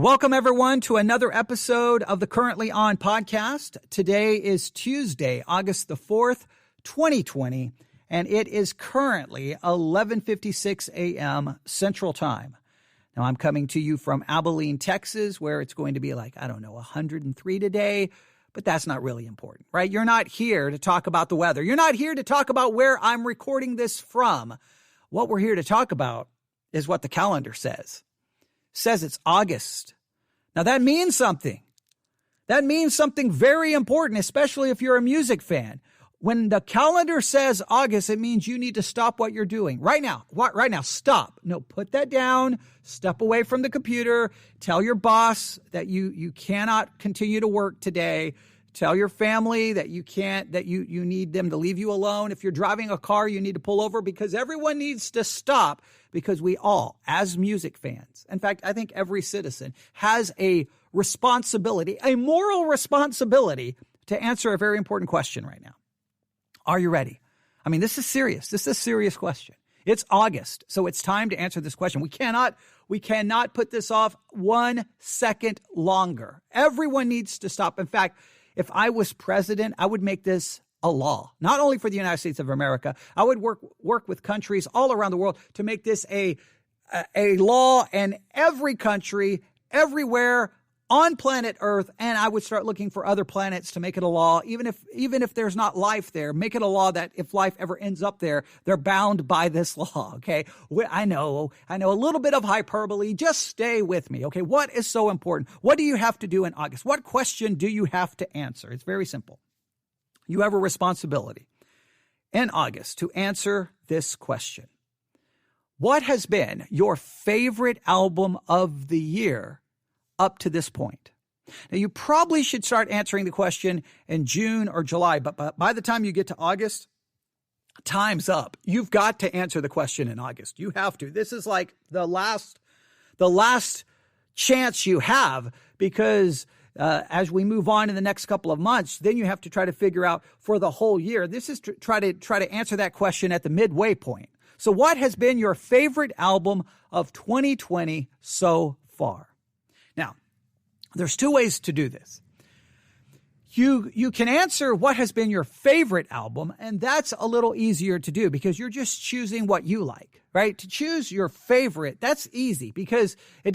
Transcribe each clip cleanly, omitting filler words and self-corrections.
Welcome, everyone, to another episode of the Currently On podcast. Today is Tuesday, August the 4th, 2020, and it is currently 11:56 a.m. Central Time. Now, I'm coming to you from Abilene, Texas, where it's going to be like, 103 today, but that's not really important, right? You're not here to talk about the weather. You're not here to talk about where I'm recording this from. What we're here to talk about is what the calendar says. Says it's August. Now that means something. That means something very important, especially if you're a music fan. When the calendar says August, it means you need to stop what you're doing. Right now, stop. No, put that down. Step away from the computer. Tell your boss that you cannot continue to work today. Tell your family that you need them to leave you alone. If you're driving a car, you need to pull over because everyone needs to stop because we all, as music fans, in fact, I think every citizen has a responsibility, a moral responsibility to answer a very important question right now. Are you ready? I mean, this is serious. This is a serious question. It's August, so it's time to answer this question. We cannot put this off 1 second longer. Everyone needs to stop. In fact, if I was president, I would make this a law, not only for the United States of America. I would work with countries all around the world to make this a law in every country, everywhere on planet Earth. And I would start looking for other planets to make it a law, even if there's not life there. Make it a law that if life ever ends up there, they're bound by this law. Okay, I know a little bit of hyperbole. Just stay with me. Okay, what is so important? What do you have to do in August? What question do you have to answer? It's very simple. You have a responsibility in August to answer this question. What has been your favorite album of the year up to this point? Now, you probably should start answering the question in June or July, but by the time you get to August, time's up. You've got to answer the question in August. You have to. This is like the last chance you have because as we move on in the next couple of months, then you have to try to figure out for the whole year. This is to try to answer that question at the midway point. So what has been your favorite album of 2020 so far? Now, there's two ways to do this. You can answer what has been your favorite album, and that's a little easier to do because you're just choosing what you like, right? To choose your favorite, that's easy because you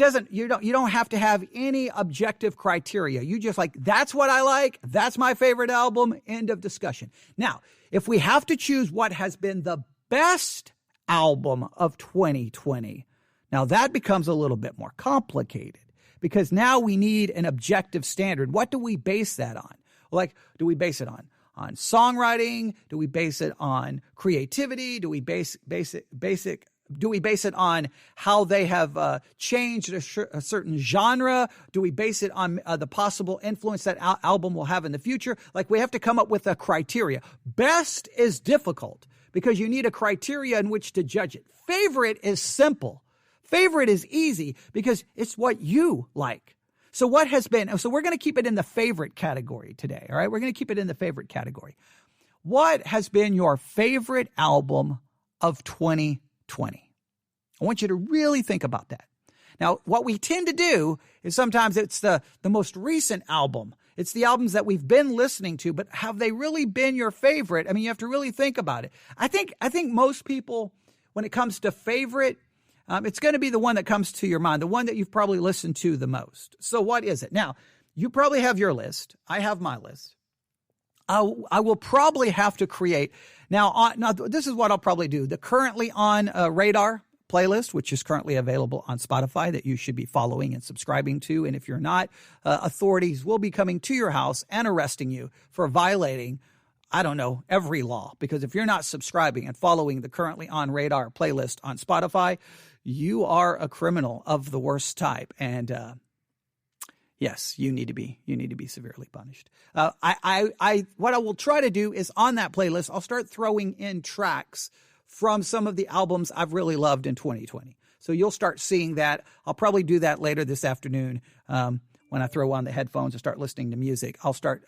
don't have to have any objective criteria. You just like, that's what I like, that's my favorite album, end of discussion. Now, if we have to choose what has been the best album of 2020, now that becomes a little bit more complicated because now we need an objective standard. What do we base that on? Like, do we base it on songwriting? Do we base it on creativity? Do we base it on how they have changed a certain genre? Do we base it on the possible influence that album will have in the future? Like, we have to come up with a criteria. Best is difficult because you need a criteria in which to judge it. Favorite is simple. Favorite is easy because it's what you like. So we're going to keep it in the favorite category today, all right? We're going to keep it in the favorite category. What has been your favorite album of 2020? I want you to really think about that. Now, what we tend to do is sometimes it's the most recent album. It's the albums that we've been listening to, but have they really been your favorite? I mean, you have to really think about it. I think most people, when it comes to favorite, it's going to be the one that comes to your mind, the one that you've probably listened to the most. So what is it? Now, you probably have your list. I have my list. I will probably have to create. Now, this is what I'll probably do. The Currently On Radar playlist, which is currently available on Spotify that you should be following and subscribing to. And if you're not, authorities will be coming to your house and arresting you for violating every law. Because if you're not subscribing and following the Currently On Radar playlist on Spotify, you are a criminal of the worst type. And yes, you need to be severely punished. What I will try to do is on that playlist, I'll start throwing in tracks from some of the albums I've really loved in 2020. So you'll start seeing that. I'll probably do that later this afternoon. when I throw on the headphones and start listening to music. I'll start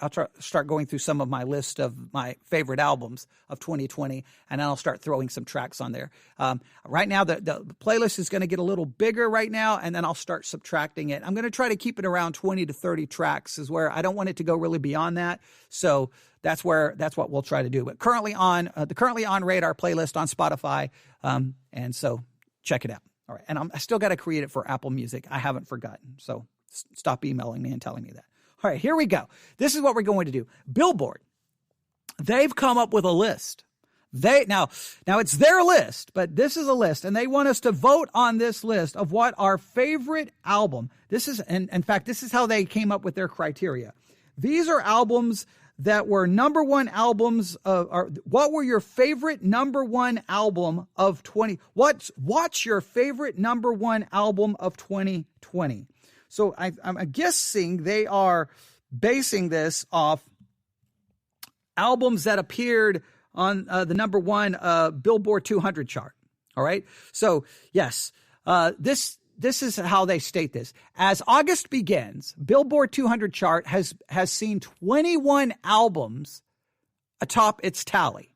going through some of my list of my favorite albums of 2020, and then I'll start throwing some tracks on there. Right now, the playlist is going to get a little bigger right now, and then I'll start subtracting it. I'm going to try to keep it around 20 to 30 tracks is where I don't want it to go really beyond that. So that's what we'll try to do. But currently on the Currently on Radar playlist on Spotify, and so check it out. All right, and I still got to create it for Apple Music. I haven't forgotten, so stop emailing me and telling me that. All right, here we go. This is what we're going to do. Billboard, they've come up with a list. Now it's their list, but this is a list, and they want us to vote on this list of what our favorite album. This is, and in fact, this is how they came up with their criteria. These are albums that were number one albums what were your favorite number one album of 20? What's your favorite number one album of 2020? So I'm guessing they are basing this off albums that appeared on the number one Billboard 200 chart. All right. So yes, this is how they state this. As August begins, Billboard 200 chart has seen 21 albums atop its tally.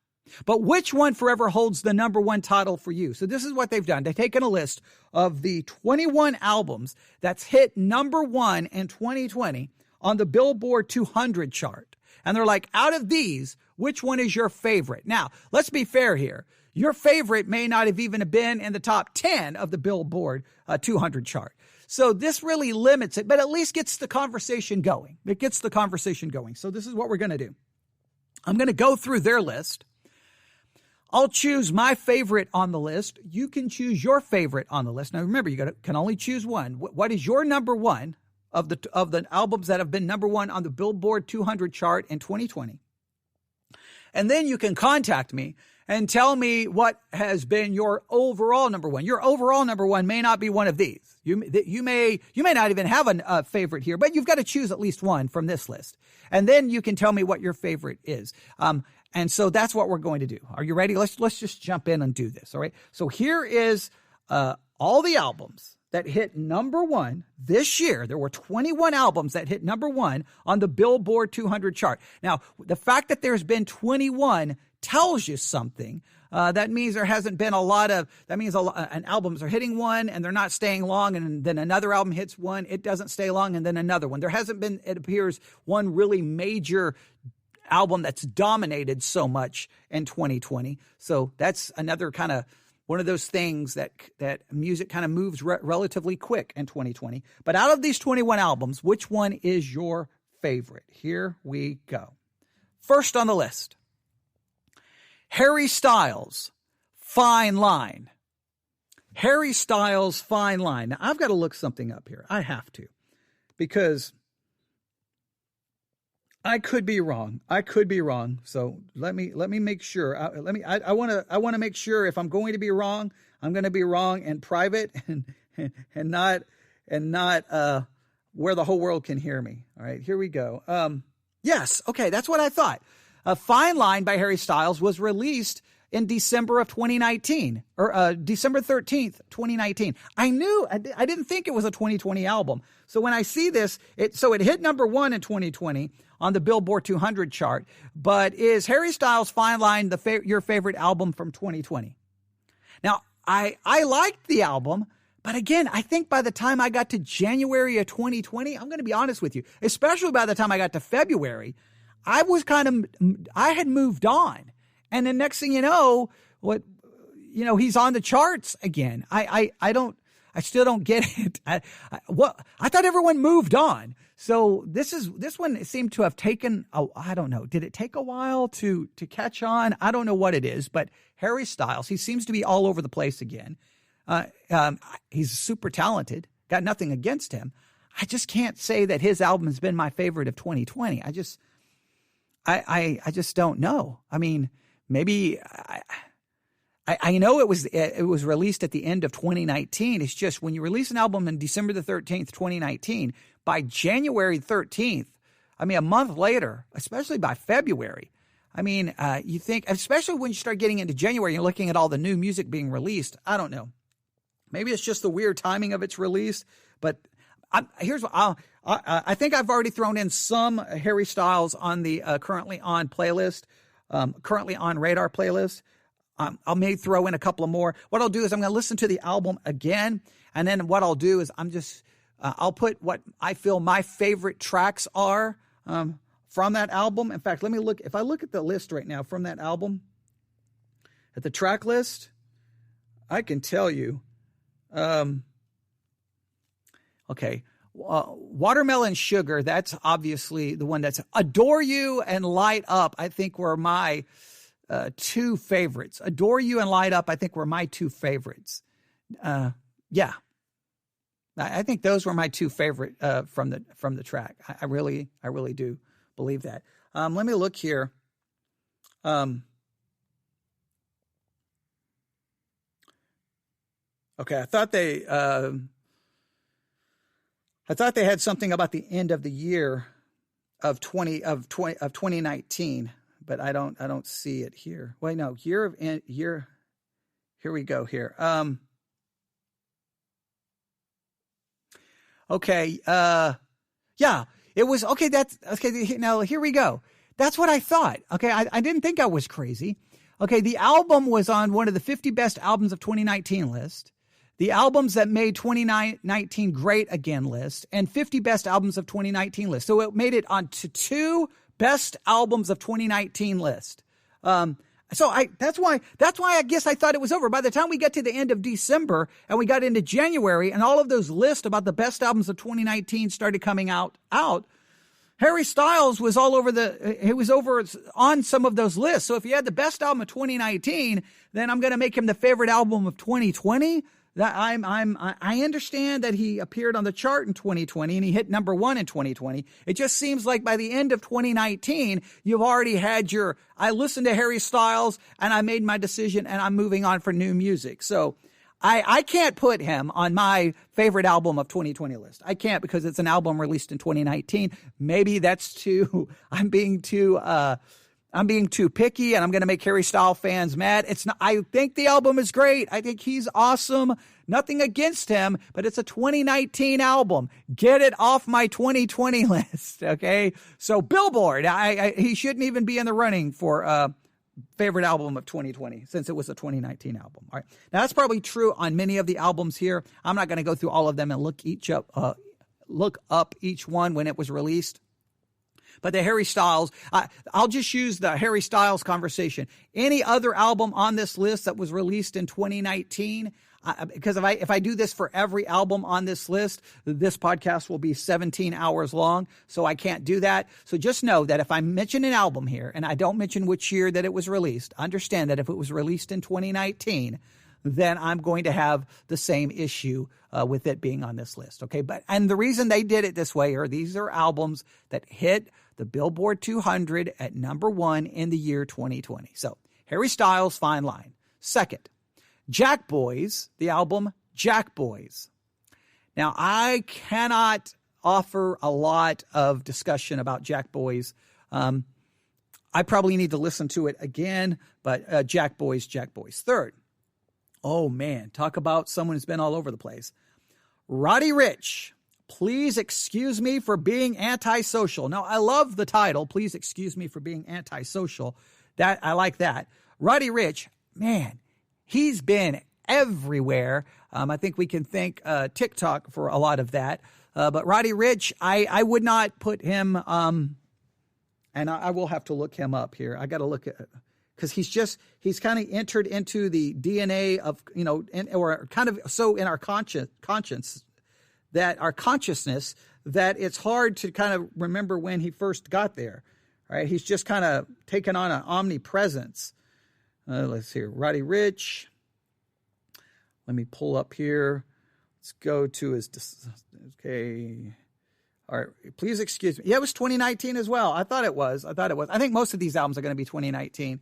But which one forever holds the number one title for you? So this is what they've done. They've taken a list of the 21 albums that's hit number one in 2020 on the Billboard 200 chart. And they're like, out of these, which one is your favorite? Now, let's be fair here. Your favorite may not have even been in the top 10 of the Billboard 200 chart. So this really limits it, but at least gets the conversation going. It gets the conversation going. So this is what we're going to do. I'm going to go through their list. I'll choose my favorite on the list. You can choose your favorite on the list. Now, remember, can only choose one. What is your number one of the albums that have been number one on the Billboard 200 chart in 2020? And then you can contact me and tell me what has been your overall number one. Your overall number one may not be one of these. You may not even have a favorite here, but you've got to choose at least one from this list. And then you can tell me what your favorite is. And so that's what we're going to do. Are you ready? Let's just jump in and do this. All right. So here is all the albums that hit number one this year. There were 21 albums that hit number one on the Billboard 200 chart. Now, the fact that there's been 21 tells you something. That means there hasn't been and albums are hitting one and they're not staying long, and then another album hits one, it doesn't stay long, and then another one. There hasn't been, it appears, one really major album that's dominated so much in 2020. So that's another kind of one of those things that music kind of moves relatively quick in 2020. But out of these 21 albums, which one is your favorite? Here we go. First on the list, Harry Styles, Fine Line. Harry Styles, Fine Line. Now, I've got to look something up here. I have to, because I could be wrong. So let me make sure. I want to make sure if I'm going to be wrong, I'm going to be wrong in private and not where the whole world can hear me. All right, here we go. Yes, okay, that's what I thought. Fine Line by Harry Styles was released in December of 2019, or December 13th, 2019. I didn't think it was a 2020 album. So when I see this, it hit number one in 2020 on the Billboard 200 chart. But is Harry Styles' Fine Line your favorite album from 2020? Now, I liked the album, but again, I think by the time I got to January of 2020, I'm going to be honest with you, especially by the time I got to February, I had moved on. And the next thing you know, he's on the charts again. I still don't get it. I thought everyone moved on. So this one seemed to have taken, I don't know. Did it take a while to catch on? I don't know what it is, but Harry Styles, he seems to be all over the place again. He's super talented. Got nothing against him. I just can't say that his album has been my favorite of 2020. I just don't know. I mean, maybe I know it was released at the end of 2019. It's just when you release an album on December the 13th, 2019, by January 13th, I mean, a month later, especially by February, I mean, you think, especially when you start getting into January, you're looking at all the new music being released. I don't know. Maybe it's just the weird timing of its release, but here's what I think I've already thrown in some Harry Styles on the currently on playlist, currently on radar playlist. I may throw in a couple of more. What I'll do is I'm going to listen to the album again. And then what I'll do is I'll put what I feel my favorite tracks are from that album. In fact, let me look. If I look at the list right now from that album, at the track list, I can tell you. Okay. Watermelon Sugar, that's obviously the one that's Adore You and Light Up, I think were my two favorites. Adore You and Light Up, I think were my two favorites. Yeah. I think those were my two favorite from the track. I really do believe that. Let me look here. Okay, I thought they had something about the end of the year of 2019, but I don't see it here. Wait, no, year. Here we go here. Okay. Yeah, it was okay. That's okay. Now here we go. That's what I thought. Okay. I didn't think I was crazy. Okay. The album was on one of the 50 best albums of 2019 list. The albums that made 2019 great again list, and 50 best albums of 2019 list. So it made it onto 2 best albums of 2019 list. So that's why I guess I thought it was over. By the time we get to the end of December and we got into January and all of those lists about the best albums of 2019 started coming out, Harry Styles was over on some of those lists. So if you had the best album of 2019, then I'm going to make him the favorite album of 2020. That I understand that he appeared on the chart in 2020 and he hit number 1 in 2020. It just seems like by the end of 2019, you've already had I listened to Harry Styles and I made my decision and I'm moving on for new music. So I can't put him on my favorite album of 2020 list. I can't because it's an album released in 2019. Maybe I'm being too picky and I'm going to make Harry Styles fans mad. I think the album is great. I think he's awesome. Nothing against him, but it's a 2019 album. Get it off my 2020 list. Okay. So Billboard, he shouldn't even be in the running for, favorite album of 2020 since it was a 2019 album. All right. Now that's probably true on many of the albums here. I'm not going to go through all of them and look up each one when it was released. But the Harry Styles, I'll just use the Harry Styles conversation. Any other album on this list that was released in 2019, because if I do this for every album on this list, this podcast will be 17 hours long, so I can't do that. So just know that if I mention an album here and I don't mention which year that it was released, understand that if it was released in 2019, then I'm going to have the same issue with it being on this list. Okay. And the reason they did it this way these are albums that hit the Billboard 200 at number 1 in the year 2020. So Harry Styles, Fine Line. Second, Jack Boys, the album Jack Boys. Now I cannot offer a lot of discussion about Jack Boys. I probably need to listen to it again, but Jack Boys. Third, oh man, talk about someone who's been all over the place. Roddy Ricch, Please Excuse Me for Being Antisocial. Now, I love the title, Please Excuse Me for Being Antisocial. I like that. Roddy Ricch, man, he's been everywhere. I think we can thank TikTok for a lot of that. But Roddy Ricch, I would not put him, and I will have to look him up here. I got to look at, because he's kind of entered into the DNA of, or kind of so in our conscience that our consciousness that it's hard to kind of remember when he first got there. Right? He's just kind of taken on an omnipresence. Let's see, Roddy Ricch. Let me pull up here. Let's go to his, okay. All right, Please Excuse Me. Yeah, it was 2019 as well. I thought it was. I think most of these albums are going to be 2019.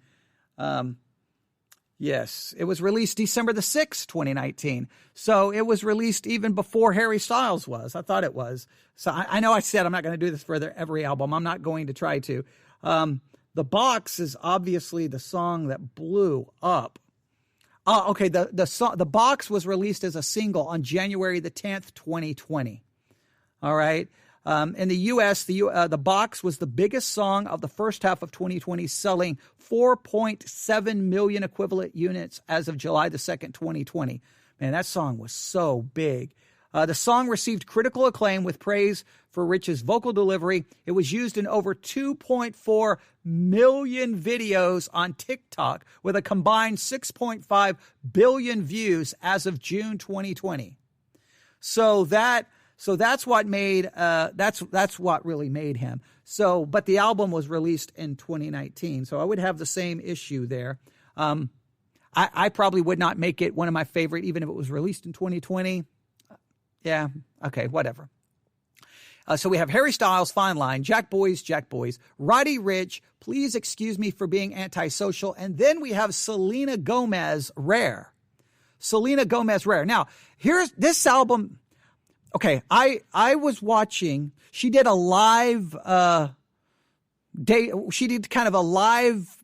Yes, it was released December the 6th, 2019. So it was released even before Harry Styles was. I thought it was. So I know I said I'm not going to do this for every album. I'm not going to try to. The Box is obviously the song that blew up. Okay, the Box was released as a single on January the 10th, 2020. All right. In the U.S., the Box was the biggest song of the first half of 2020, selling 4.7 million equivalent units as of July the 2nd, 2020. Man, that song was so big. The song received critical acclaim with praise for Rich's vocal delivery. It was used in over 2.4 million videos on TikTok with a combined 6.5 billion views as of June 2020. So that's what made that's what really made him. So, but the album was released in 2019, so I would have the same issue there. I probably would not make it one of my favorite, even if it was released in 2020. Yeah, okay, whatever. So we have Harry Styles, Fine Line, Jack Boys, Roddy Ricch, Please Excuse Me for Being Antisocial, and then we have Selena Gomez, Rare. Selena Gomez, Rare. Now, here's this album. Okay, I was watching, she did a live she did kind of a live,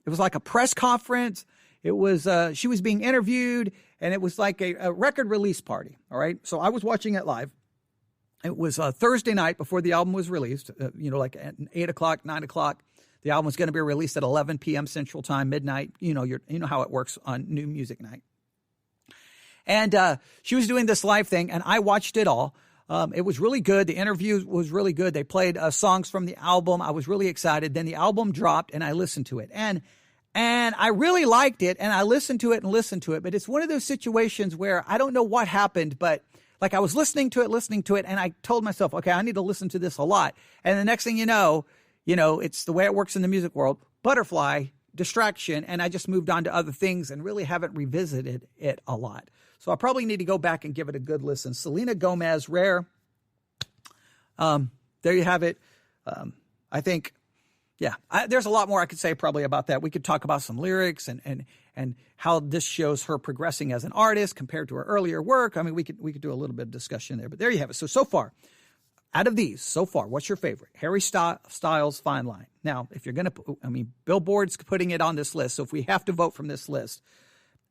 it was like a press conference. It was, she was being interviewed, and it was like a record release party, all right? So I was watching it live. It was Thursday night before the album was released, like at 8 o'clock, 9 o'clock. The album was going to be released at 11 p.m. Central Time, midnight. You know how it works on New Music Night. And she was doing this live thing, and I watched it all. It was really good. The interview was really good. They played songs from the album. I was really excited. Then the album dropped, and I listened to it. And I really liked it, and I listened to it, but it's one of those situations where I don't know what happened, but like I was listening to it, and I told myself, okay, I need to listen to this a lot. And the next thing you know, it's the way it works in the music world, butterfly, distraction, and I just moved on to other things and really haven't revisited it a lot. So I probably need to go back and give it a good listen. Selena Gomez, Rare. There you have it. I think, there's a lot more I could say probably about that. We could talk about some lyrics and how this shows her progressing as an artist compared to her earlier work. I mean, we could do a little bit of discussion there, but there you have it. So far, out of these, what's your favorite? Harry Styles, Fine Line. Now, if you're going to, Billboard's putting it on this list. So if we have to vote from this list,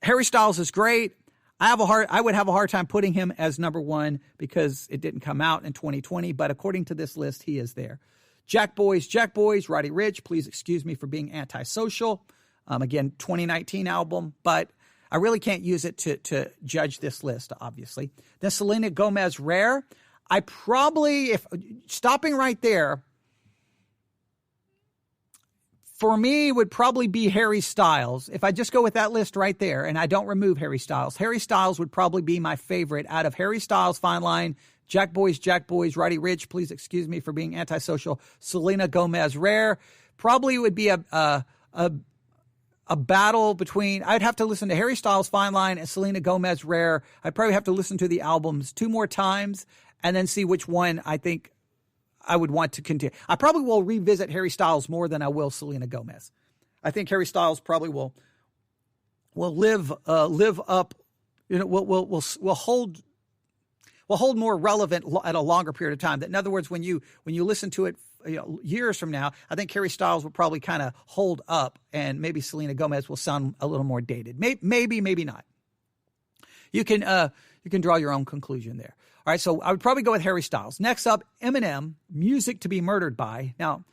Harry Styles is great. I would have a hard time putting him as number one because it didn't come out in 2020. But according to this list, he is there. Jack Boys, Roddy Ricch, Please Excuse Me for Being Antisocial. Again, 2019 album, but I really can't use it to judge this list, obviously. Then Selena Gomez, Rare. I probably, if stopping right there, for me would probably be Harry Styles. If I just go with that list right there and I don't remove Harry Styles would probably be my favorite out of Harry Styles, Fine Line, Jack Boys, Roddy Ricch, Please Excuse Me for Being Antisocial, Selena Gomez, Rare. Probably would be a battle between, I'd have to listen to Harry Styles, Fine Line, and Selena Gomez, Rare. I'd probably have to listen to the albums 2 more times and then see which one I think I would want to continue. I probably will revisit Harry Styles more than I will Selena Gomez. I think Harry Styles probably will live up, will hold more relevant at a longer period of time. In other words, when you listen to it years from now, I think Harry Styles will probably kind of hold up, and maybe Selena Gomez will sound a little more dated. Maybe not. You can draw your own conclusion there. All right, so I would probably go with Harry Styles. Next up, Eminem, Music to Be Murdered By. Now,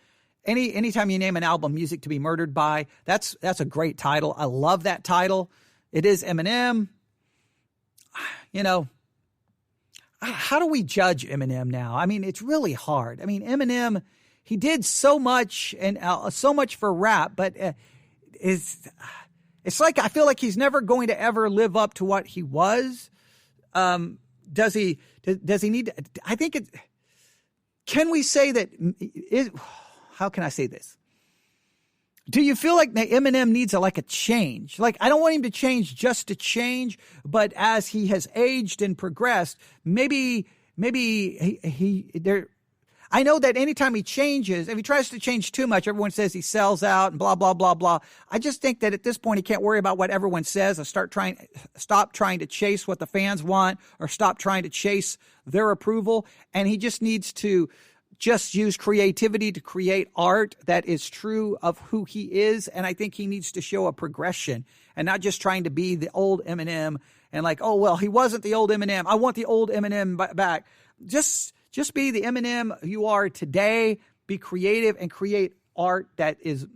anytime you name an album, Music to Be Murdered By, that's a great title. I love that title. It is Eminem. How do we judge Eminem now? I mean, it's really hard. I mean, Eminem, he did so much and so much for rap, but it's like I feel like he's never going to ever live up to what he was. Does he need to, I think it, can we say that, how can I say this? Do you feel like Eminem needs a change? Like, I don't want him to change just to change, but as he has aged and progressed, maybe I know that anytime he changes, if he tries to change too much, everyone says he sells out and blah, blah, blah, blah. I just think that at this point, he can't worry about what everyone says or stop trying to chase what the fans want or stop trying to chase their approval. And he just needs to just use creativity to create art that is true of who he is. And I think he needs to show a progression and not just trying to be the old Eminem and he wasn't the old Eminem. I want the old Eminem back. Just Just be the Eminem you are today. Be creative and create art that is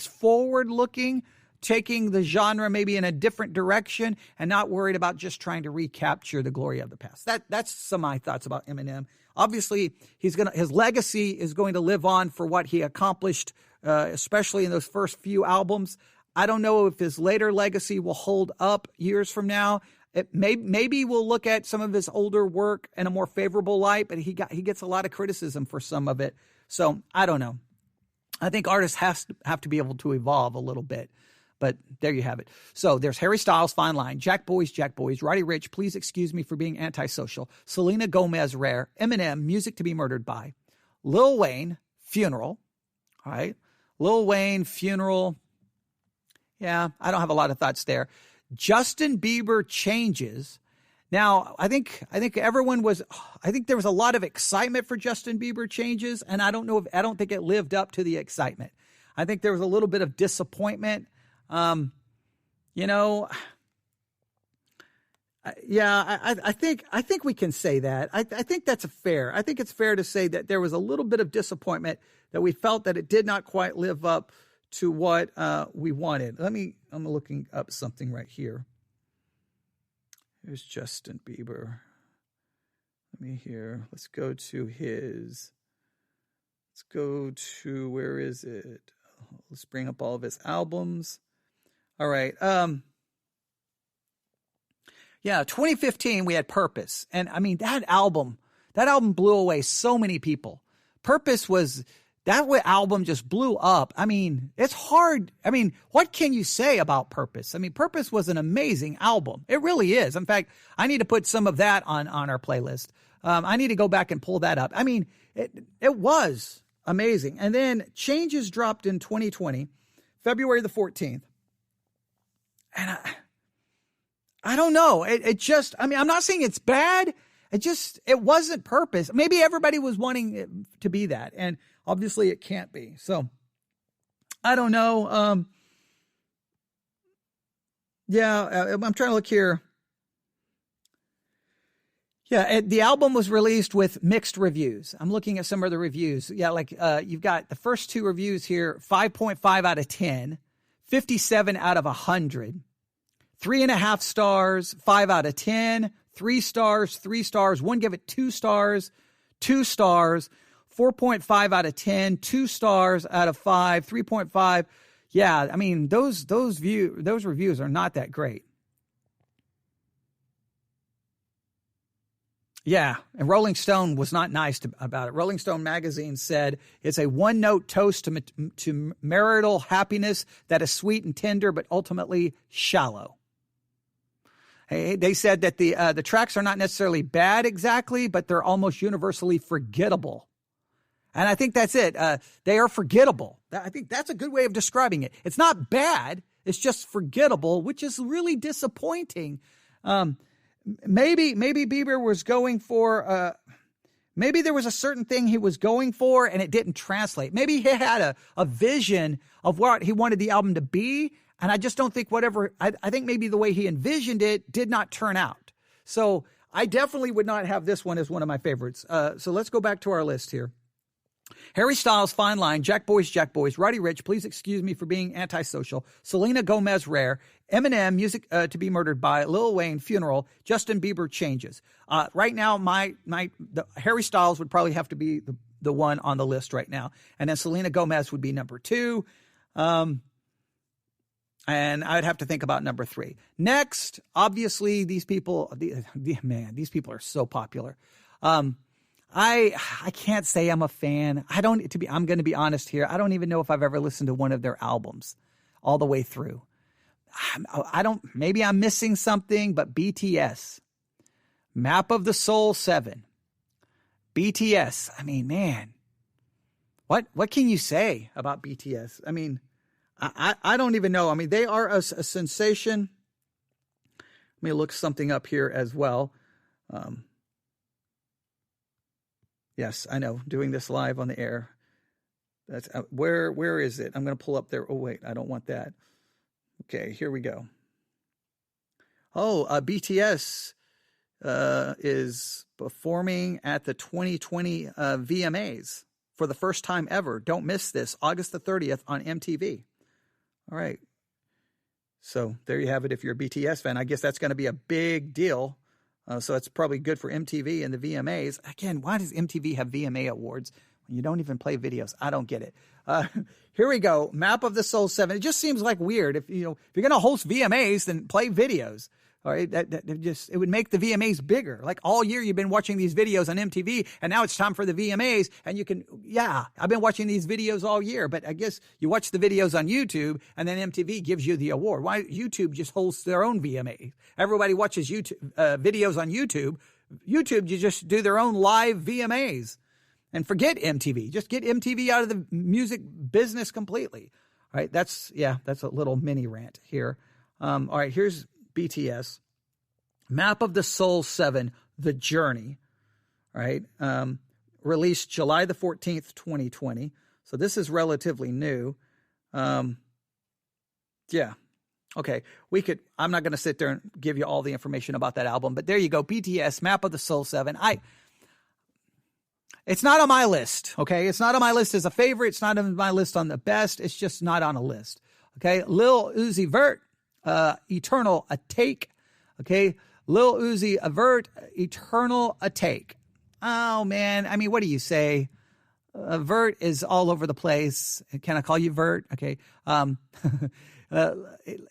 forward looking, taking the genre maybe in a different direction, and not worried about just trying to recapture the glory of the past. That's some of my thoughts about Eminem. Obviously, his legacy is going to live on for what he accomplished, especially in those first few albums. I don't know if his later legacy will hold up years from now. Maybe we'll look at some of his older work in a more favorable light, but he gets a lot of criticism for some of it. So I don't know. I think artists have to be able to evolve a little bit. But there you have it. So there's Harry Styles, Fine Line, Jack Boys, Roddy Ricch, Please Excuse Me for Being Antisocial, Selena Gomez, Rare, Eminem, Music to be Murdered By, Lil Wayne, Funeral. All right. Lil Wayne, Funeral. Yeah, I don't have a lot of thoughts there. Justin Bieber, Changes. Now, I think there was a lot of excitement for Justin Bieber, Changes, and I don't think it lived up to the excitement. I think there was a little bit of disappointment. I think we can say that. I think that's fair. I think it's fair to say that there was a little bit of disappointment, that we felt that it did not quite live up to what we wanted. I'm looking up something right here. Here's Justin Bieber. Let's go to, where is it? Let's bring up all of his albums. All right. 2015, we had Purpose. And I mean, that album blew away so many people. That album just blew up. I mean, it's hard. I mean, what can you say about Purpose? I mean, Purpose was an amazing album. It really is. In fact, I need to put some of that on our playlist. I need to go back and pull that up. I mean, it was amazing. And then Changes dropped in 2020, February the 14th. And I don't know. I'm not saying it's bad. It wasn't Purpose. Maybe everybody was wanting it to be that. And obviously it can't be. So I don't know. I'm trying to look here. Yeah, the album was released with mixed reviews. I'm looking at some of the reviews. Yeah, you've got the first two reviews here, 5.5 out of 10, 57 out of 100, 3.5 stars, 5 out of 10, 3 stars, 3 stars, one give it 2 stars, 2 stars, 4.5 out of 10, 2 stars out of 5, 3.5. Yeah, I mean, those reviews are not that great. Yeah, and Rolling Stone was not nice about it. Rolling Stone magazine said it's a one-note toast to marital happiness that is sweet and tender, but ultimately shallow. They said that the tracks are not necessarily bad exactly, but they're almost universally forgettable. And I think that's it. They are forgettable. I think that's a good way of describing it. It's not bad. It's just forgettable, which is really disappointing. Maybe Bieber was going for, maybe there was a certain thing he was going for and it didn't translate. Maybe he had a vision of what he wanted the album to be. And I just don't think I think maybe the way he envisioned it did not turn out. So I definitely would not have this one as one of my favorites. So let's go back to our list here. Harry Styles, Fine Line, Jack Boys, Roddy Ricch, Please Excuse Me for Being Antisocial, Selena Gomez, Rare, Eminem, Music to be Murdered By, Lil Wayne, Funeral, Justin Bieber, Changes. Right now, the Harry Styles would probably have to be the one on the list right now. And then Selena Gomez would be number 2. And I'd have to think about number 3. Next, obviously, these people, these people are so popular. I can't say I'm a fan. I'm going to be honest here. I don't even know if I've ever listened to one of their albums all the way through. Maybe I'm missing something, but BTS, Map of the Soul 7, BTS. I mean, man, what can you say about BTS? I mean, I don't even know. I mean, they are a sensation. Let me look something up here as well. Yes, I know. Doing this live on the air. That's where is it? I'm going to pull up there. Oh, wait, I don't want that. Okay, here we go. Oh, BTS. is performing at the 2020 VMAs for the first time ever. Don't miss this, August the 30th on MTV. All right. So there you have it. If you're a BTS fan, I guess that's going to be a big deal. So it's probably good for MTV and the VMAs. Again, why does MTV have VMA awards when you don't even play videos? I don't get it. Here we go. Map of the Soul 7. It just seems like weird. If you're going to host VMAs, then play videos. All right, it would make the VMAs bigger. Like all year you've been watching these videos on MTV, and now it's time for the VMAs, and I've been watching these videos all year, but I guess you watch the videos on YouTube, and then MTV gives you the award. Why YouTube just holds their own VMAs? Everybody watches YouTube videos on YouTube. YouTube, you just do their own live VMAs, and forget MTV. Just get MTV out of the music business completely. All right, that's a little mini rant here. All right, here's BTS, Map of the Soul 7, The Journey, right? Released July the 14th, 2020. So this is relatively new. Okay. I'm not going to sit there and give you all the information about that album, but there you go. BTS, Map of the Soul 7. It's not on my list, okay? It's not on my list as a favorite. It's not on my list on the best. It's just not on a list, okay? Lil Uzi Vert, Eternal Atake. Okay. Lil Uzi Vert, Eternal Atake. Oh man. I mean, what do you say? Vert is all over the place. Can I call you Vert? Okay.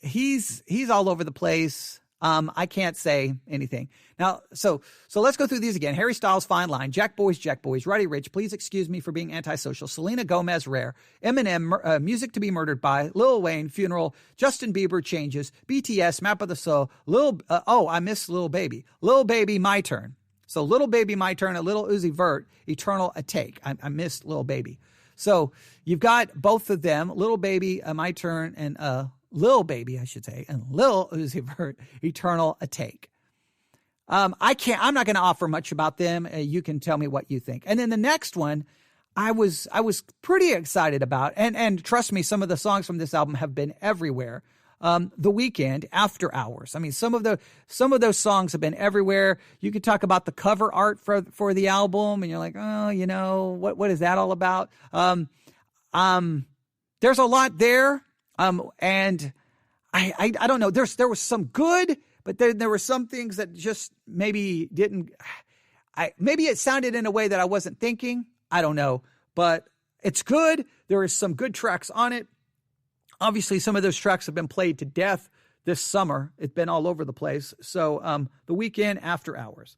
He's all over the place. I can't say anything. Now, so let's go through these again. Harry Styles, Fine Line, Jack Boys, Roddy Ricch, Please Excuse Me for Being Antisocial, Selena Gomez, Rare, Eminem, Music to Be Murdered By, Lil Wayne, Funeral, Justin Bieber, Changes, BTS, Map of the Soul, I miss Lil Baby, My Turn. So Lil Baby, My Turn, a Lil Uzi Vert, Eternal Atake. I missed Lil Baby. So you've got both of them, Lil Baby, My Turn, and Lil Baby, I should say, and Lil Uzi Vert, Eternal Atake. I'm not going to offer much about them. You can tell me what you think. And then the next one, I was pretty excited about, and trust me, some of the songs from this album have been everywhere. The Weeknd, After Hours. I mean, some of those songs have been everywhere. You could talk about the cover art for the album, and you're like, oh, what is that all about? There's a lot there. And I don't know. There was some good, but there were some things that just maybe maybe it sounded in a way that I wasn't thinking. I don't know, but it's good. There is some good tracks on it. Obviously, some of those tracks have been played to death this summer. It's been all over the place. So, The Weeknd, After Hours.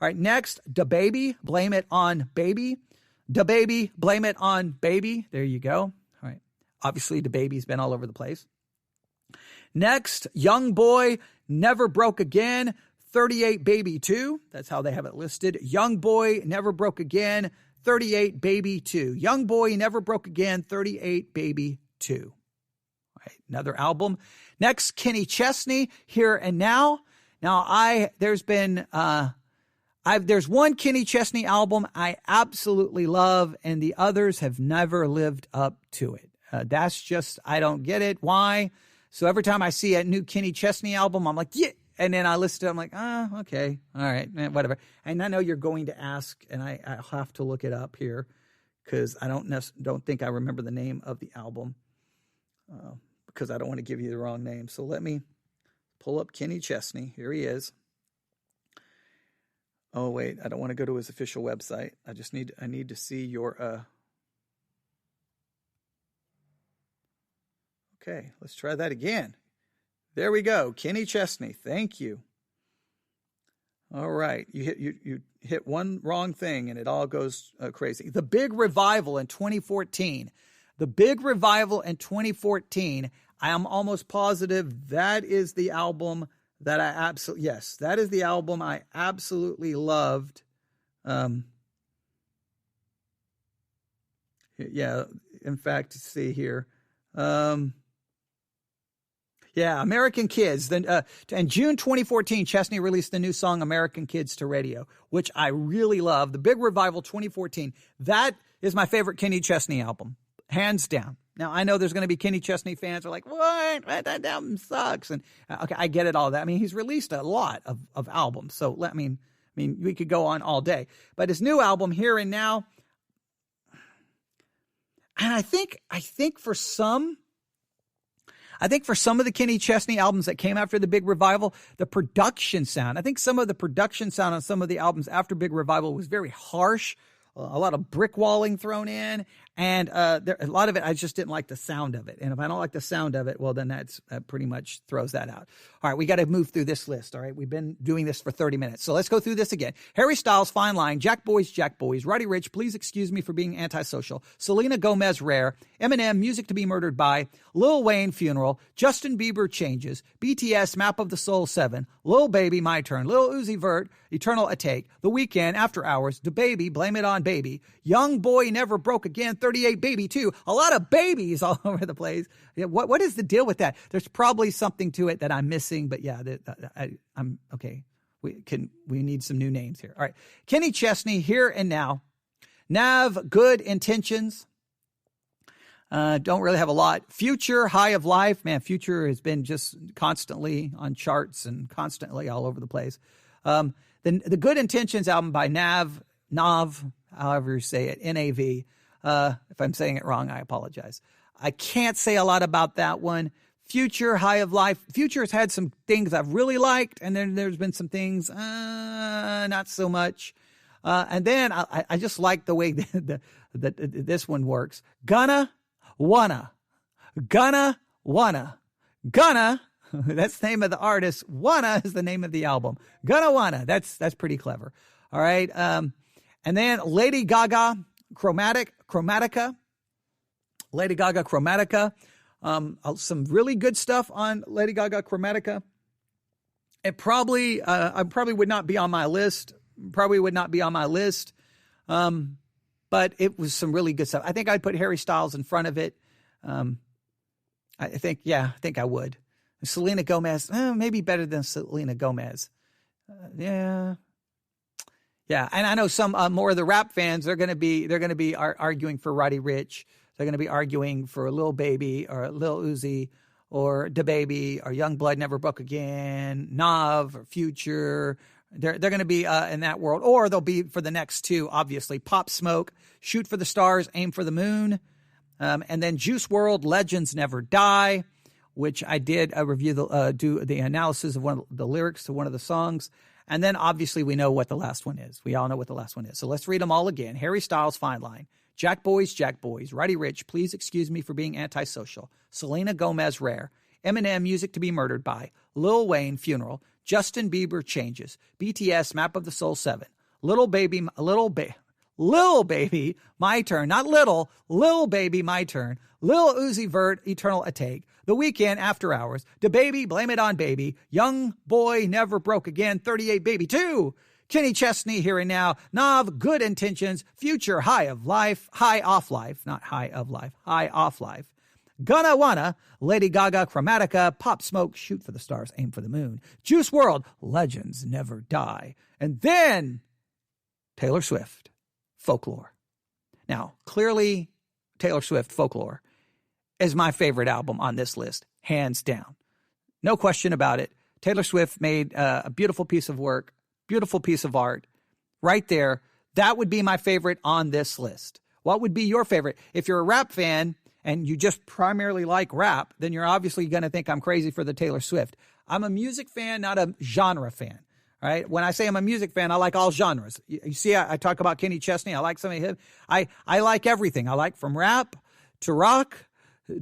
All right. Next, DaBaby, Blame It on Baby. DaBaby, Blame It on Baby. There you go. Obviously, DaBaby's been all over the place. Next, Young Boy, Never Broke Again, 38 Baby 2. That's how they have it listed. Young Boy, Never Broke Again, 38 Baby 2. Young Boy, Never Broke Again, 38 Baby 2. All right, another album. Next, Kenny Chesney, Here and Now. Now, there's one Kenny Chesney album I absolutely love, and the others have never lived up to it. That's just, I don't get it. Why? So every time I see a new Kenny Chesney album, I'm like, yeah. And then I listen to it, I'm like, okay. All right, whatever. And I know you're going to ask, and I'll have to look it up here because I don't think I remember the name of the album because I don't want to give you the wrong name. So let me pull up Kenny Chesney. Here he is. Oh, wait, I don't want to go to his official website. I need to see your, okay, let's try that again. There we go. Kenny Chesney. Thank you. All right. You hit one wrong thing and it all goes crazy. The Big Revival in 2014. The Big Revival in 2014. I am almost positive that is the album that that is the album I absolutely loved. Yeah, in fact, see here. American Kids. Then, in June 2014, Chesney released the new song American Kids to radio, which I really love. The Big Revival 2014. That is my favorite Kenny Chesney album, hands down. Now, I know there's going to be Kenny Chesney fans who are like, what? That album sucks. And okay, I get it all that. I mean, he's released a lot of albums. So, I mean, we could go on all day. But his new album, Here and Now, and I think for some of the Kenny Chesney albums that came after the Big Revival, the production sound, I think some of the production sound on some of the albums after Big Revival was very harsh. A lot of brick walling thrown in, and a lot of it, I just didn't like the sound of it. And if I don't like the sound of it, well, then that pretty much throws that out. All right, we got to move through this list, all right? We've been doing this for 30 minutes, so let's go through this again. Harry Styles, Fine Line, Jack Boys, Roddy Ricch, Please Excuse Me for Being Antisocial, Selena Gomez, Rare, Eminem, Music to Be Murdered By, Lil Wayne, Funeral, Justin Bieber, Changes, BTS, Map of the Soul 7, Lil Baby, My Turn, Lil Uzi Vert, Eternal Atake, The Weeknd, After Hours, DaBaby, Blame It On Baby, Young Boy Never Broke Again, 38 Baby 2, a lot of babies all over the place. Yeah, what is the deal with that? There's probably something to it that I'm missing, but yeah, I'm okay. We need some new names here. All right, Kenny Chesney, Here and Now, Nav, Good Intentions. Don't really have a lot. Future, High of Life. Man, Future has been just constantly on charts and constantly all over the place. The Good Intentions album by Nav, however you say it, N-A-V. If I'm saying it wrong, I apologize. I can't say a lot about that one. Future, High of Life. Future has had some things I've really liked, and then there's been some things not so much. And then I just like the way that this one works. Gonna Wanna. That's the name of the artist. Wanna is the name of the album. Gonna Wanna. That's pretty clever. All right. And then Lady Gaga, Chromatica. Lady Gaga, Chromatica. Some really good stuff on Lady Gaga, Chromatica. I probably would not be on my list. But it was some really good stuff. I think I'd put Harry Styles in front of it. I think I would. Selena Gomez, maybe better than Selena Gomez. Yeah. And I know some more of the rap fans. They're going to be arguing for Roddy Ricch. They're going to be arguing for Lil Baby or Lil Uzi or DaBaby or Youngblood Never Broke Again, Nav or Future. They're going to be in that world, or they'll be for the next two, obviously. Pop Smoke, Shoot for the Stars, Aim for the Moon. And then Juice WRLD, Legends Never Die, which I did review, do the analysis of one of the lyrics to one of the songs. And then obviously we know what the last one is. We all know what the last one is. So let's read them all again. Harry Styles, Fine Line. Jack Boys, Roddy Ricch, Please Excuse Me for Being Antisocial, Selena Gomez, Rare, Eminem, Music to Be Murdered By, Lil Wayne, Funeral, Justin Bieber, Changes, BTS, Map of the Soul 7, Lil Baby, My Turn, not Little, Lil Baby, My Turn, Lil Uzi Vert, Eternal Atake, The Weeknd, After Hours, DaBaby, Blame It On Baby, Young Boy Never Broke Again, 38 Baby 2, Kenny Chesney, Here and Now, Nav, Good Intentions, Future, High Off Life, Gonna Wanna, Lady Gaga, Chromatica, Pop Smoke, Shoot for the Stars, Aim for the Moon, Juice WRLD, Legends Never Die, and then Taylor Swift, Folklore. Now, clearly, Taylor Swift, Folklore, is my favorite album on this list, hands down. No question about it. Taylor Swift made a beautiful piece of work, beautiful piece of art, right there. That would be my favorite on this list. What would be your favorite? If you're a rap fan and you just primarily like rap, then you're obviously going to think I'm crazy for the Taylor Swift. I'm a music fan, not a genre fan. All right. When I say I'm a music fan, I like all genres. You see, I talk about Kenny Chesney. I like some of him. I like everything. I like from rap to rock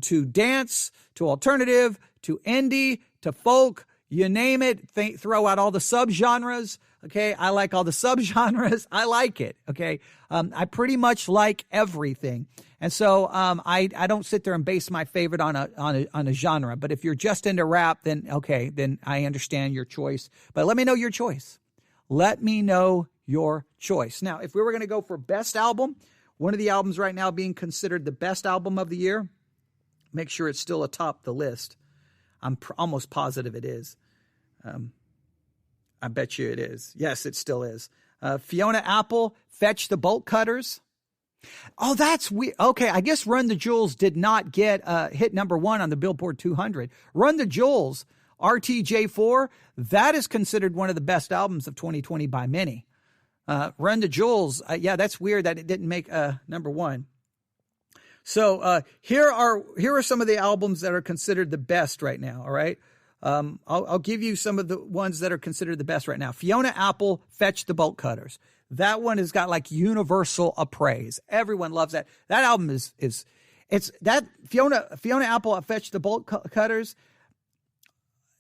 to dance to alternative to indie to folk. You name it. Throw out all the subgenres. Okay. I like all the subgenres. I like it. Okay. I pretty much like everything. And so I don't sit there and base my favorite on a genre. But if you're just into rap, then okay, then I understand your choice. But let me know your choice. Let me know your choice. Now, if we were going to go for best album, one of the albums right now being considered the best album of the year, make sure it's still atop the list. I'm almost positive it is. I bet you it is. Yes, it still is. Fiona Apple, Fetch the Bolt Cutters. Oh, that's weird. Okay, I guess Run the Jewels did not get hit number one on the Billboard 200. Run the Jewels, RTJ4, that is considered one of the best albums of 2020 by many. Run the Jewels, yeah, that's weird that it didn't make number one. So here are some of the albums that are considered the best right now. All right, I'll give you some of the ones that are considered the best right now. Fiona Apple, Fetch the Bolt Cutters. That one has got like universal appraise. Everyone loves that. That album is that Fiona Apple, Fetch the Bolt Cutters.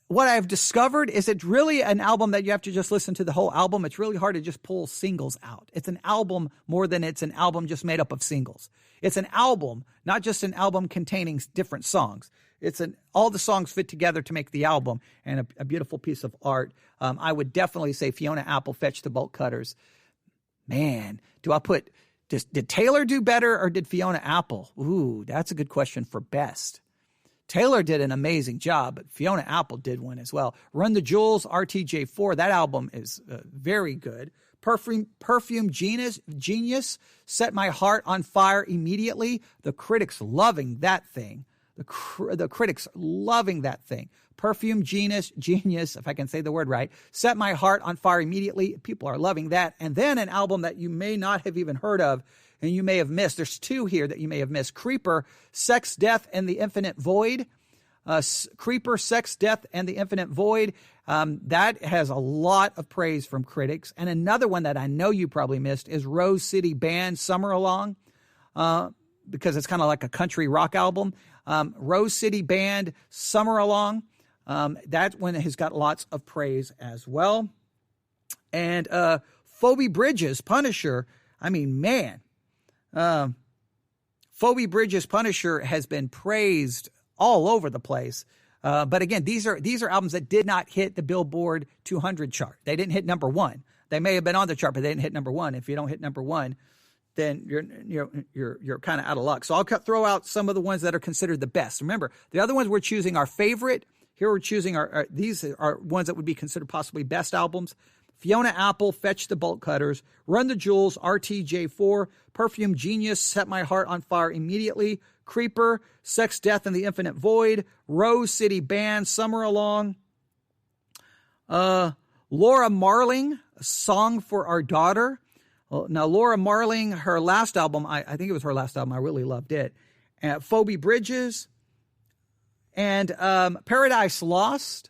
What I've discovered is it's really an album that you have to just listen to the whole album. It's really hard to just pull singles out. It's an album more than it's an album just made up of singles. It's an album, not just an album containing different songs. All the songs fit together to make the album, and a beautiful piece of art. I would definitely say Fiona Apple, Fetch the Bolt Cutters. Man, did Taylor do better or did Fiona Apple? Ooh, that's a good question for best. Taylor did an amazing job, but Fiona Apple did one as well. Run the Jewels, RTJ4, that album is very good. Perfume Genius, Set My Heart on Fire Immediately. The critics loving that thing. The critics loving that thing. Perfume Genius, if I can say the word right. Set My Heart on Fire Immediately. People are loving that. And then an album that you may not have even heard of and you may have missed. There's two here that you may have missed. Creeper, Sex, Death, and the Infinite Void. Creeper, Sex, Death, and the Infinite Void. That has a lot of praise from critics. And another one that I know you probably missed is Rose City Band, Summer Along, because it's kind of like a country rock album. Rose City Band, Summer Along. That one has got lots of praise as well. And Phoebe Bridges, Punisher. I mean, man. Phoebe Bridges, Punisher has been praised all over the place. But again, these are albums that did not hit the Billboard 200 chart. They didn't hit number one. They may have been on the chart, but they didn't hit number one. If you don't hit number one, then you're kind of out of luck. So I'll throw out some of the ones that are considered the best. Remember, the other ones we're choosing our favorite. Here we're choosing these are ones that would be considered possibly best albums. Fiona Apple, Fetch the Bolt Cutters, Run the Jewels, RTJ4, Perfume Genius, Set My Heart on Fire Immediately, Creeper, Sex, Death, and the Infinite Void, Rose City Band, Summer Along, Laura Marling, A Song for Our Daughter. Well, now, Laura Marling, her last album, I think it was her last album, I really loved it. Phoebe Bridges, and Paradise Lost,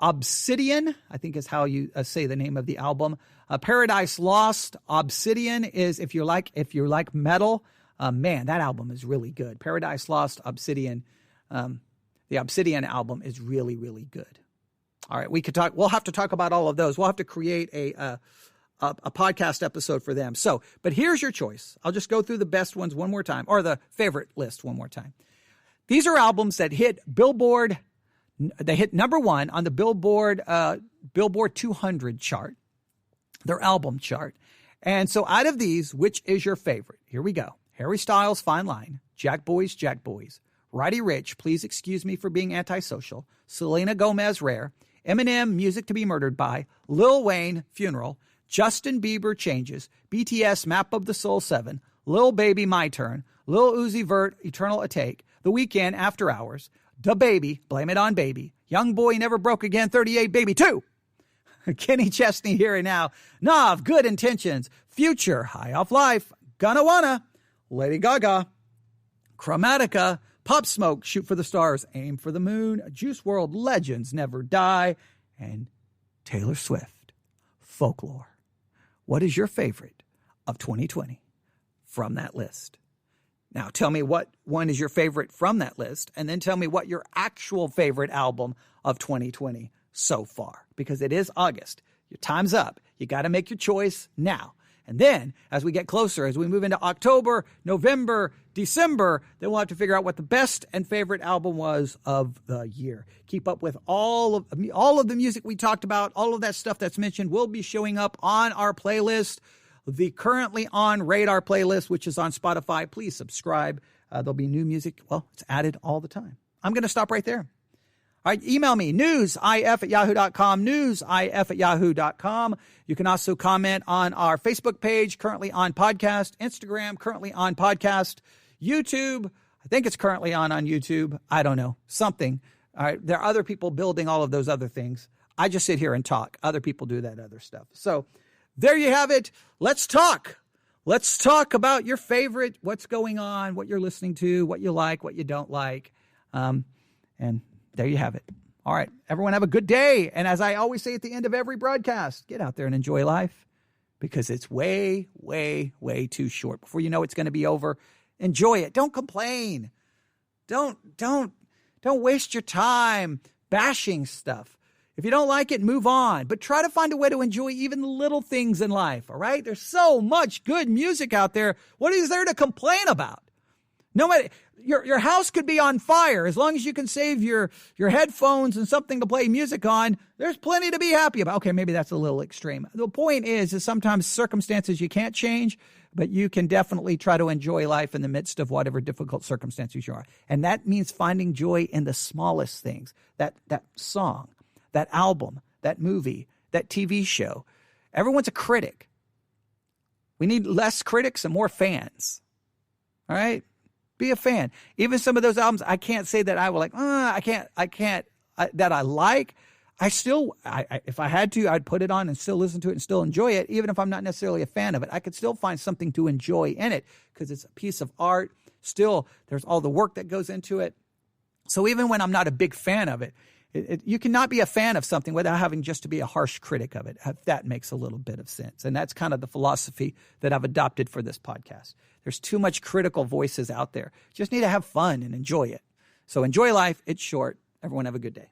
Obsidian, I think is how you say the name of the album. Paradise Lost, Obsidian is if you like metal. Man, that album is really good. Paradise Lost, Obsidian. The Obsidian album is really, really good. All right, we'll have to talk about all of those. We'll have to create a podcast episode for them. So, but here's your choice. I'll just go through the best ones one more time, or the favorite list one more time. These are albums that hit Billboard. They hit number one on the Billboard 200 chart, their album chart. And so out of these, which is your favorite? Here we go. Harry Styles, Fine Line. Jack Boys, Roddy Ricch, Please Excuse Me for Being Antisocial. Selena Gomez, Rare. Eminem, Music to Be Murdered By. Lil Wayne, Funeral. Justin Bieber, Changes. BTS, Map of the Soul 7. Lil Baby, My Turn. Lil Uzi Vert, Eternal Atake. The Weeknd, After Hours. DaBaby, Blame It on Baby. Young Boy Never Broke Again, 38 Baby 2. Kenny Chesney, Here and Now. Nav, Good Intentions. Future, High Off Life. Gonna Wanna. Lady Gaga. Chromatica. Pop Smoke, Shoot for the Stars. Aim for the Moon. Juice WRLD, Legends Never Die. And Taylor Swift, Folklore. What is your favorite of 2020 from that list? Now, tell me what one is your favorite from that list, and then tell me what your actual favorite album of 2020 so far, because it is August. Your time's up. You got to make your choice now. And then, as we get closer, as we move into October, November, December, then we'll have to figure out what the best and favorite album was of the year. Keep up with all of the music we talked about, all of that stuff that's mentioned will be showing up on our playlist. The currently on Radar playlist, which is on Spotify. Please subscribe. There'll be new music. Well, it's added all the time. I'm going to stop right there. All right, email me, newsif@yahoo.com, newsif@yahoo.com. You can also comment on our Facebook page, currently on podcast, Instagram, currently on podcast, YouTube. I think it's currently on YouTube. I don't know, something. All right, there are other people building all of those other things. I just sit here and talk. Other people do that other stuff. So there you have it. Let's talk. Let's talk about your favorite, what's going on, what you're listening to, what you like, what you don't like. And there you have it. All right. Everyone have a good day. And as I always say at the end of every broadcast, get out there and enjoy life because it's way, way, way too short. Before you know it's going to be over, enjoy it. Don't complain. Don't waste your time bashing stuff. If you don't like it, move on. But try to find a way to enjoy even the little things in life, all right? There's so much good music out there. What is there to complain about? No matter, your house could be on fire. As long as you can save your headphones and something to play music on, there's plenty to be happy about. Okay, maybe that's a little extreme. The point is sometimes circumstances you can't change, but you can definitely try to enjoy life in the midst of whatever difficult circumstances you are. And that means finding joy in the smallest things. That song, that album, that movie, that TV show. Everyone's a critic. We need less critics and more fans. All right? Be a fan. Even some of those albums, I can't say that I will like, that I like. If I had to, I'd put it on and still listen to it and still enjoy it, even if I'm not necessarily a fan of it. I could still find something to enjoy in it because it's a piece of art. Still, there's all the work that goes into it. So even when I'm not a big fan of it, you cannot be a fan of something without having just to be a harsh critic of it, if that makes a little bit of sense. And that's kind of the philosophy that I've adopted for this podcast. There's too much critical voices out there. Just need to have fun and enjoy it. So enjoy life. It's short. Everyone have a good day.